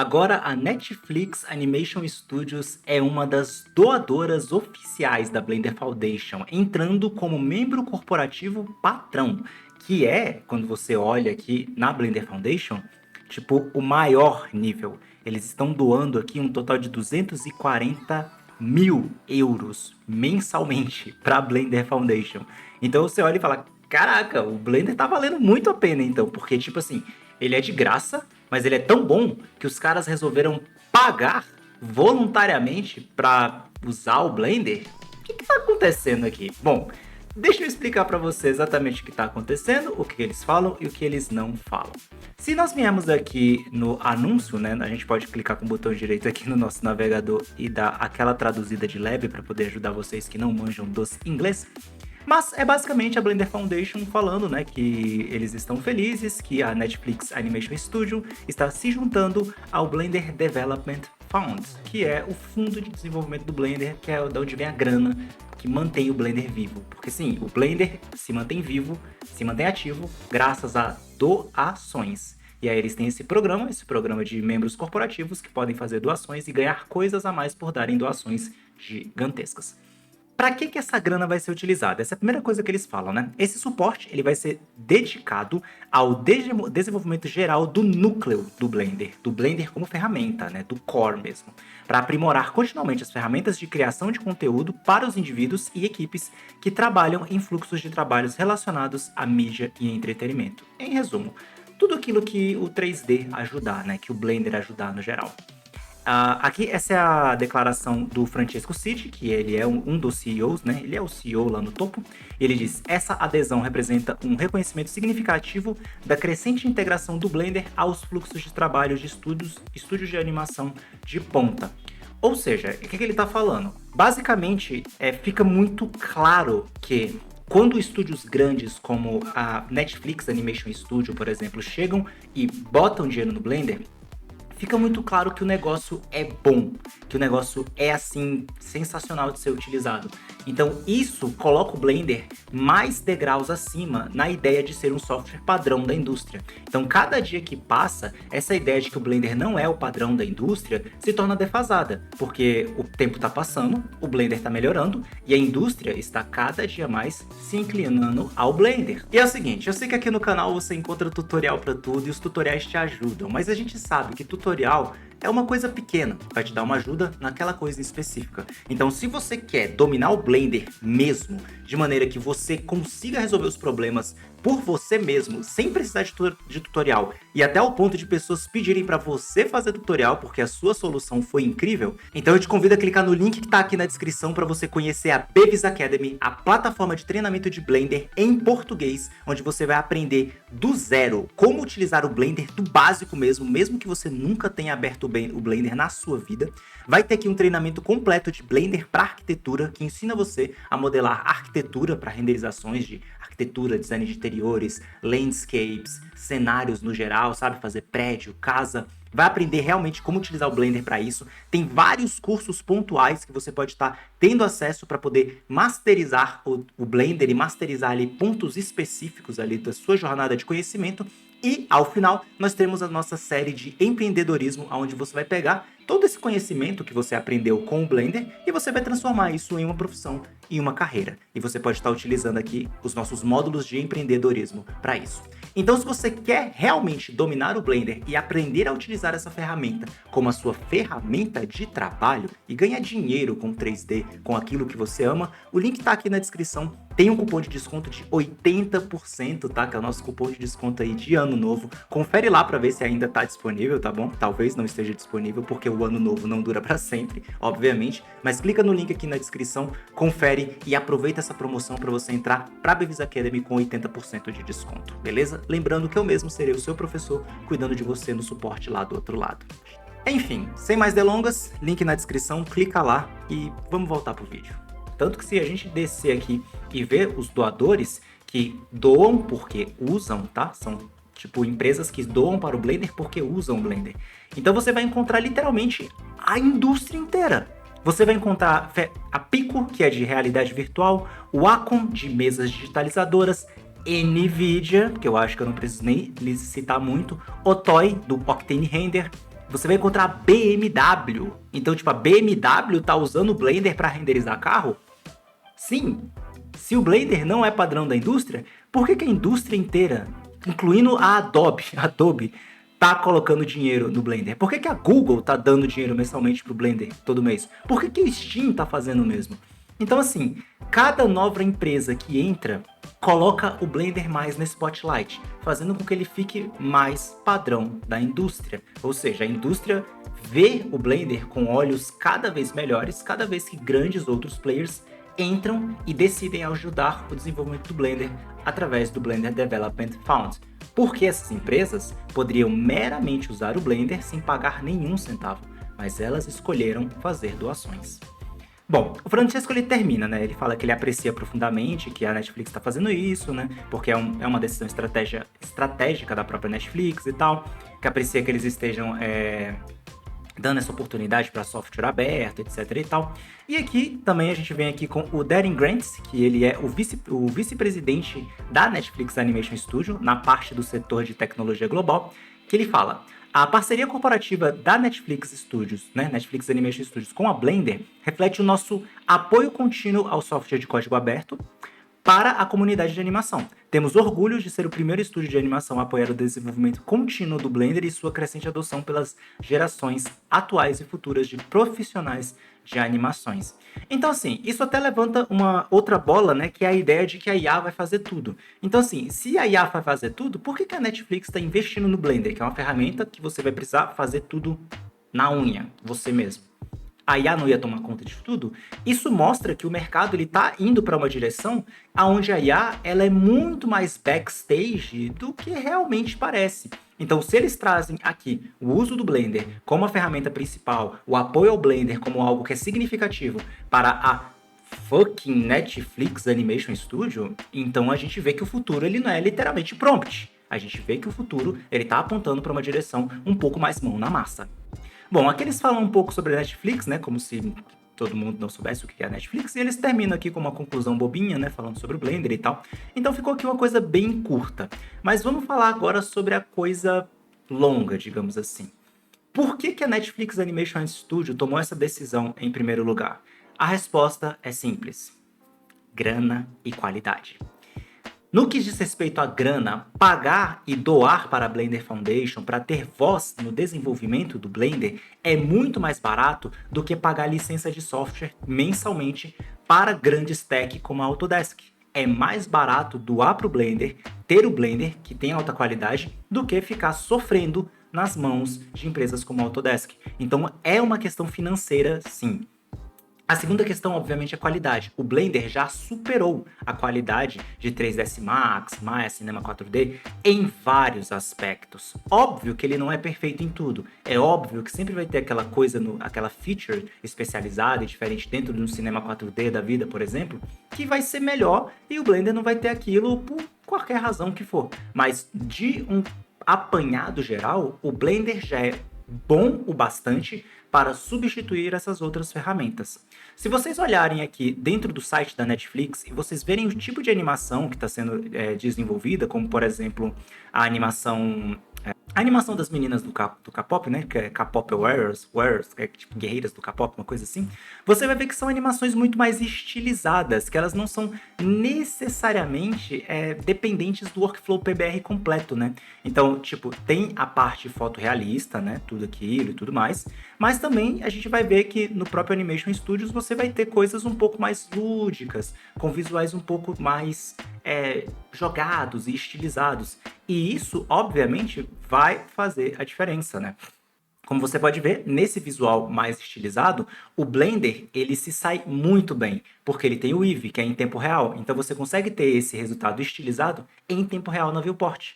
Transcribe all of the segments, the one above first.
Agora, a Netflix Animation Studios é uma das doadoras oficiais da Blender Foundation, entrando como membro corporativo patrão, que é, quando você olha aqui na Blender Foundation, tipo, o maior nível. Eles estão doando aqui um total de 240 mil euros mensalmente para a Blender Foundation. Então você olha e fala, caraca, o Blender tá valendo muito a pena então, porque tipo assim, ele é de graça, mas ele é tão bom que os caras resolveram pagar voluntariamente para usar o Blender. O que tá acontecendo aqui? Bom, deixa eu explicar para você exatamente o que está acontecendo, o que eles falam e o que eles não falam. Se nós viemos aqui no anúncio, né, a gente pode clicar com o botão direito aqui no nosso navegador e dar aquela traduzida de leve para poder ajudar vocês que não manjam dos inglês. Mas é basicamente a Blender Foundation falando, né, que eles estão felizes, que a Netflix Animation Studio está se juntando ao Blender Development Fund, que é o fundo de desenvolvimento do Blender, que é de onde vem a grana que mantém o Blender vivo. Porque sim, o Blender se mantém vivo, se mantém ativo, graças a doações. E aí eles têm esse programa de membros corporativos que podem fazer doações e ganhar coisas a mais por darem doações gigantescas. Para que essa grana vai ser utilizada? Essa é a primeira coisa que eles falam, né? Esse suporte ele vai ser dedicado ao desenvolvimento geral do núcleo do Blender como ferramenta, né? Do core mesmo, para aprimorar continuamente as ferramentas de criação de conteúdo para os indivíduos e equipes que trabalham em fluxos de trabalhos relacionados à mídia e entretenimento. Em resumo, tudo aquilo que o 3D ajudar, né? Que o Blender ajudar no geral. Aqui, essa é a declaração do Francesco Citi, que ele é um dos CEOs, né? Ele é o CEO lá no topo. Ele diz: essa adesão representa um reconhecimento significativo da crescente integração do Blender aos fluxos de trabalho de estúdios de animação de ponta. Ou seja, o que ele está falando? Basicamente, fica muito claro que quando estúdios grandes como a Netflix Animation Studio, por exemplo, chegam e botam dinheiro no Blender, fica muito claro que o negócio é bom, que o negócio é assim sensacional de ser utilizado. Então isso coloca o Blender mais degraus acima na ideia de ser um software padrão da indústria. Então cada dia que passa, essa ideia de que o Blender não é o padrão da indústria se torna defasada, porque o tempo está passando, o Blender está melhorando e a indústria está cada dia mais se inclinando ao Blender. E é o seguinte, eu sei que aqui no canal você encontra tutorial para tudo e os tutoriais te ajudam, mas a gente sabe que tutorial é uma coisa pequena, vai te dar uma ajuda naquela coisa específica. Então, se você quer dominar o Blender mesmo, de maneira que você consiga resolver os problemas por você mesmo, sem precisar de tutorial, e até o ponto de pessoas pedirem para você fazer tutorial porque a sua solução foi incrível, então eu te convido a clicar no link que está aqui na descrição para você conhecer a Bevis Academy, a plataforma de treinamento de Blender em português, onde você vai aprender do zero como utilizar o Blender do básico mesmo que você nunca tenha aberto o Blender na sua vida. Vai ter aqui um treinamento completo de Blender para arquitetura, que ensina você a modelar arquitetura para renderizações de arquitetura, design de interiores, landscapes, cenários no geral, sabe? Fazer prédio, casa. Vai aprender realmente como utilizar o Blender para isso. Tem vários cursos pontuais que você pode estar tendo acesso para poder masterizar o Blender e masterizar ali pontos específicos ali da sua jornada de conhecimento. E, ao final, nós temos a nossa série de empreendedorismo, onde você vai pegar todo esse conhecimento que você aprendeu com o Blender e você vai transformar isso em uma profissão, em uma carreira. E você pode estar utilizando aqui os nossos módulos de empreendedorismo para isso. Então, se você quer realmente dominar o Blender e aprender a utilizar essa ferramenta como a sua ferramenta de trabalho e ganhar dinheiro com 3D, com aquilo que você ama, o link está aqui na descrição. Tem um cupom de desconto de 80%, tá? Que é o nosso cupom de desconto aí de ano novo. Confere lá para ver se ainda tá disponível, tá bom? Talvez não esteja disponível, porque o ano novo não dura para sempre, obviamente. Mas clica no link aqui na descrição, confere e aproveita essa promoção para você entrar para a Bevis Academy com 80% de desconto, beleza? Lembrando que eu mesmo serei o seu professor, cuidando de você no suporte lá do outro lado. Enfim, sem mais delongas, link na descrição, clica lá e vamos voltar pro vídeo. Tanto que se a gente descer aqui e ver os doadores que doam porque usam, tá? São tipo empresas que doam para o Blender porque usam o Blender. Então você vai encontrar literalmente a indústria inteira. Você vai encontrar a Pico, que é de realidade virtual, o Wacom, de mesas digitalizadoras, NVIDIA, que eu acho que eu não preciso nem citar muito, o Toy, do Octane Render, você vai encontrar BMW. Então, tipo, a BMW tá usando o Blender para renderizar carro? Sim. Se o Blender não é padrão da indústria, por que a indústria inteira, incluindo a Adobe, tá colocando dinheiro no Blender? Por que a Google tá dando dinheiro mensalmente pro Blender todo mês? Por que o Steam tá fazendo o mesmo? Então, assim, cada nova empresa que entra coloca o Blender mais no spotlight, fazendo com que ele fique mais padrão da indústria. Ou seja, a indústria vê o Blender com olhos cada vez melhores, cada vez que grandes outros players entram e decidem ajudar o desenvolvimento do Blender através do Blender Development Fund. Porque essas empresas poderiam meramente usar o Blender sem pagar nenhum centavo, mas elas escolheram fazer doações. Bom, o Francesco ele termina, né? Ele fala que ele aprecia profundamente que a Netflix está fazendo isso, né? Porque é uma decisão estratégica da própria Netflix e tal. Que aprecia que eles estejam dando essa oportunidade para software aberto, etc e tal. E aqui também a gente vem aqui com o Darren Grant, que ele é o vice-presidente da Netflix Animation Studio, na parte do setor de tecnologia global, que ele fala: a parceria corporativa da Netflix Studios, né, Netflix Animation Studios, com a Blender, reflete o nosso apoio contínuo ao software de código aberto para a comunidade de animação. Temos orgulho de ser o primeiro estúdio de animação a apoiar o desenvolvimento contínuo do Blender e sua crescente adoção pelas gerações atuais e futuras de profissionais de animações. Então, assim, isso até levanta uma outra bola, né, que é a ideia de que a IA vai fazer tudo. Então, assim, se a IA vai fazer tudo, por que a Netflix está investindo no Blender, que é uma ferramenta que você vai precisar fazer tudo na unha, você mesmo? A IA não ia tomar conta de tudo? Isso mostra que o mercado está indo para uma direção onde a IA ela é muito mais backstage do que realmente parece. Então, se eles trazem aqui o uso do Blender como a ferramenta principal, o apoio ao Blender como algo que é significativo para a fucking Netflix Animation Studio, então a gente vê que o futuro ele não é literalmente prompt. A gente vê que o futuro ele está apontando para uma direção um pouco mais mão na massa. Bom, aqui eles falam um pouco sobre a Netflix, né? Como se todo mundo não soubesse o que é a Netflix. E eles terminam aqui com uma conclusão bobinha, né? Falando sobre o Blender e tal. Então ficou aqui uma coisa bem curta. Mas vamos falar agora sobre a coisa longa, digamos assim. Por que a Netflix Animation Studio tomou essa decisão em primeiro lugar? A resposta é simples: grana e qualidade. No que diz respeito à grana, pagar e doar para a Blender Foundation para ter voz no desenvolvimento do Blender é muito mais barato do que pagar licença de software mensalmente para grandes tech como a Autodesk. É mais barato doar para o Blender, ter o Blender, que tem alta qualidade, do que ficar sofrendo nas mãos de empresas como a Autodesk. Então é uma questão financeira, sim. A segunda questão, obviamente, é a qualidade. O Blender já superou a qualidade de 3ds Max, Maya, Cinema 4D em vários aspectos. Óbvio que ele não é perfeito em tudo. É óbvio que sempre vai ter aquela coisa, aquela feature especializada e diferente dentro de um Cinema 4D da vida, por exemplo, que vai ser melhor e o Blender não vai ter aquilo por qualquer razão que for. Mas de um apanhado geral, o Blender já é bom o bastante para substituir essas outras ferramentas. Se vocês olharem aqui dentro do site da Netflix e vocês verem o tipo de animação que está sendo desenvolvida, como por exemplo a animação das meninas do K-pop, né? Que é K-pop Warriors, que é tipo guerreiras do K-pop, uma coisa assim. Você vai ver que são animações muito mais estilizadas, que elas não são necessariamente dependentes do workflow PBR completo, né? Então, tipo, tem a parte fotorrealista, né? Tudo aquilo e tudo mais. Mas também a gente vai ver que no próprio Animation Studios você vai ter coisas um pouco mais lúdicas, com visuais um pouco mais jogados e estilizados. E isso, obviamente, vai fazer a diferença, né? Como você pode ver, nesse visual mais estilizado, o Blender, ele se sai muito bem, porque ele tem o Eevee, que é em tempo real. Então você consegue ter esse resultado estilizado em tempo real na viewport.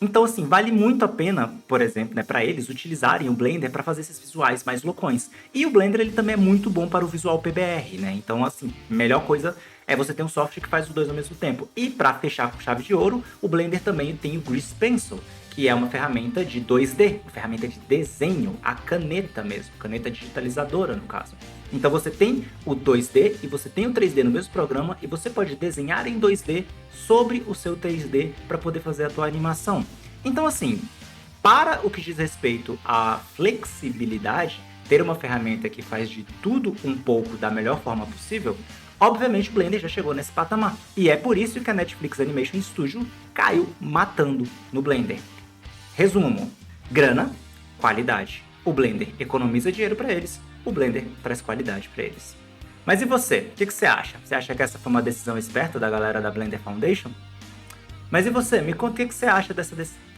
Então, assim, vale muito a pena, por exemplo, né, para eles utilizarem o Blender para fazer esses visuais mais loucões. E o Blender, ele também é muito bom para o visual PBR, né? Então, assim, melhor coisa é você ter um software que faz os dois ao mesmo tempo. E para fechar com chave de ouro, o Blender também tem o Grease Pencil, que é uma ferramenta de 2D, uma ferramenta de desenho, a caneta mesmo, caneta digitalizadora no caso. Então você tem o 2D e você tem o 3D no mesmo programa e você pode desenhar em 2D sobre o seu 3D para poder fazer a tua animação. Então assim, para o que diz respeito à flexibilidade, ter uma ferramenta que faz de tudo um pouco da melhor forma possível, obviamente o Blender já chegou nesse patamar. E é por isso que a Netflix Animation Studio caiu matando no Blender. Resumo: grana, qualidade. O Blender economiza dinheiro para eles, o Blender traz qualidade para eles. Mas e você? O que você acha? Você acha que essa foi uma decisão esperta da galera da Blender Foundation? Mas e você? Me conta o que você acha dessa decisão.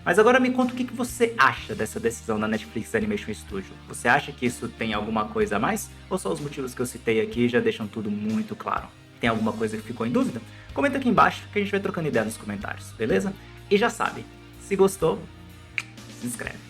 Mas agora me conta o que você acha dessa decisão da Netflix Animation Studio. Você acha que isso tem alguma coisa a mais? Ou só os motivos que eu citei aqui já deixam tudo muito claro? Tem alguma coisa que ficou em dúvida? Comenta aqui embaixo que a gente vai trocando ideia nos comentários, beleza? E já sabe, se gostou, se inscreve.